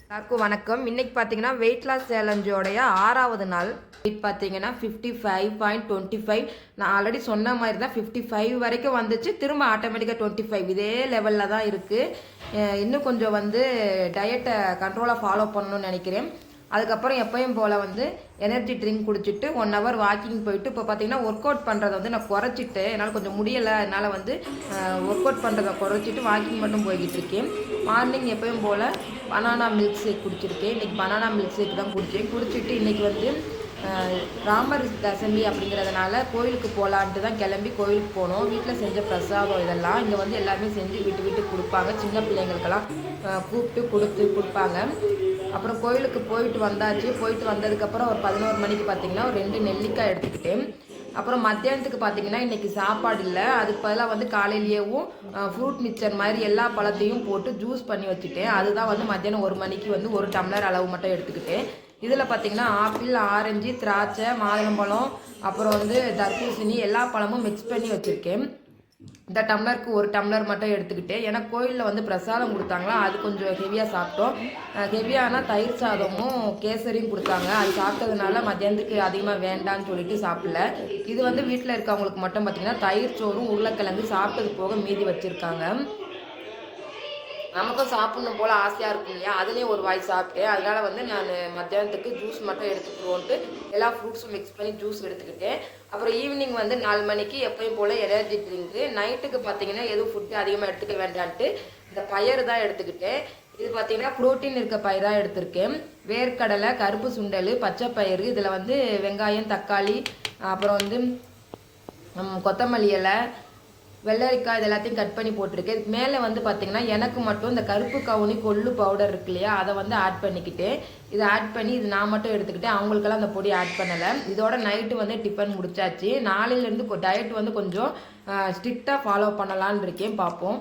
எல்லாருக்கும் வணக்கம். இன்னைக்கு பார்த்தீங்கன்னா வெயிட் லாஸ் சேலஞ்சோடைய 6வது நாள். வெயிட் பார்த்தீங்கன்னா 55.25. நான் ஆல்ரெடி சொன்ன மாதிரி தான் 55 வரைக்கும் வந்துச்சு. திரும்ப ஆட்டோமேட்டிக்காக 25 இதே லெவலில் தான் இருக்குது. இன்னும் கொஞ்சம் டயட்டை கண்ட்ரோலாக ஃபாலோ பண்ணணும்னு நினைக்கிறேன். அதுக்கப்புறம் எப்பயும் போல் எனர்ஜி ட்ரிங்க் குடிச்சிட்டு 1 ஹவர் வாக்கிங் போயிட்டு இப்போ பார்த்தீங்கன்னா ஒர்க் அவுட் பண்ணுறதை நான் குறைச்சிட்டு என்னால் கொஞ்சம் முடியலை. அதனால் ஒர்க் அவுட் பண்ணுறதை குறைச்சிட்டு வாக்கிங் மட்டும் போய்கிட்டு இருக்கேன். மார்னிங் எப்பயும் போல் பனானா மில்க் ஷேக் குடிச்சிருக்கேன். இன்றைக்கி பனானா மில்க் ஷேக் தான் குடிச்சிட்டு இன்றைக்கி ராமர் தசமி அப்படிங்கிறதுனால கோயிலுக்கு போகலான்ட்டு தான் கிளம்பி கோயிலுக்கு போனோம். வீட்டில் செஞ்ச பிரசாதம் இதெல்லாம் இங்கே எல்லாருமே செஞ்சு வீட்டுக்கு கொடுப்பாங்க. சின்ன பிள்ளைங்களுக்கெல்லாம் கூப்பிட்டு கொடுப்பாங்க. அப்புறம் கோயிலுக்கு போயிட்டு வந்ததுக்கப்புறம் ஒரு 11 மணிக்கு பார்த்தீங்கன்னா ஒரு 2 நெல்லிக்காய் எடுத்துக்கிட்டேன். அப்புறம் மத்தியானத்துக்கு பார்த்தீங்கன்னா இன்றைக்கி சாப்பாடு இல்லை. அதுக்கு பதிலாக காலையிலேயும் ஃப்ரூட் மிக்சர் மாதிரி எல்லா பழத்தையும் போட்டு ஜூஸ் பண்ணி வச்சுட்டேன். அதுதான் மத்தியானம் 1 மணிக்கு 1 டம்ளர் அளவு மட்டும் எடுத்துக்கிட்டேன். இதில் பார்த்தீங்கன்னா ஆப்பிள், ஆரஞ்சு, திராட்சை, மாதுளம்பழம், அப்புறம் தர்பூசணி எல்லா பழமும் மிக்ஸ் பண்ணி வச்சுருக்கேன். இந்த டம்ளருக்கு 1 டம்ளர் மட்டும் எடுத்துக்கிட்டேன். ஏன்னா கோயிலில் பிரசாதம் கொடுத்தாங்களா, அது கொஞ்சம் ஹெவியாக சாப்பிட்டோம். ஹெவியானா தயிர் சாதமும் கேசரியும் கொடுத்தாங்க. அது சாப்பிட்டதுனால மத்தியானத்துக்கு அதிகமாக வேண்டான்னு சொல்லிட்டு சாப்பிடல. இது வீட்டில் இருக்கவங்களுக்கு மட்டும் பார்த்திங்கன்னா தயிர் சோறும் உருளைக்கிழங்கு சாப்பிட்டது போக மீதி வச்சுருக்காங்க. நமக்கும் சாப்பிட்ணும் போல் ஆசையாக இருக்கும் இல்லையா, அதுலேயும் ஒரு வாய் சாப்பிட்டேன். அதனால் நான் மத்தியானத்துக்கு ஜூஸ் மட்டும் எடுத்துக்கிடுவோன்ட்டு எல்லா ஃப்ரூட்ஸும் மிக்ஸ் பண்ணி ஜூஸ் எடுத்துக்கிட்டேன். அப்புறம் ஈவினிங் 4 மணிக்கு எப்பயும் போல் எனர்ஜி ட்ரிங்க்கு. நைட்டுக்கு பார்த்தீங்கன்னா எதுவும் ஃபுட்டு அதிகமாக எடுத்துக்க வேண்டான்ட்டு இந்த பயிறு தான் எடுத்துக்கிட்டேன். இது பார்த்தீங்கன்னா ப்ரோட்டீன் இருக்க பயிராக எடுத்திருக்கேன். வேர்க்கடலை, கருப்பு சுண்டல், பச்சை பயிறு, இதில் வெங்காயம், தக்காளி, அப்புறம் கொத்தமல்லி இலை, வெள்ளரிக்காய் இது எல்லாத்தையும் கட் பண்ணி போட்டிருக்கேன். இதுக்கு மேலே பார்த்தீங்கன்னா எனக்கு மட்டும் இந்த கருப்பு கவுனி கொள்ளு பவுடர் இருக்கு இல்லையா, அதை ஆட் பண்ணிக்கிட்டேன். இதை ஆட் பண்ணி இது நான் மட்டும் எடுத்துக்கிட்டேன். அவங்களுக்கெல்லாம் அந்த பொடி ஆட் பண்ணலை. இதோட நைட்டு டிஃபன் முடிச்சாச்சு. நாளையிலேருந்து டயட் கொஞ்சம் ஸ்ட்ரிக்டாக ஃபாலோ பண்ணலான்னு இருக்கேன். பார்ப்போம்.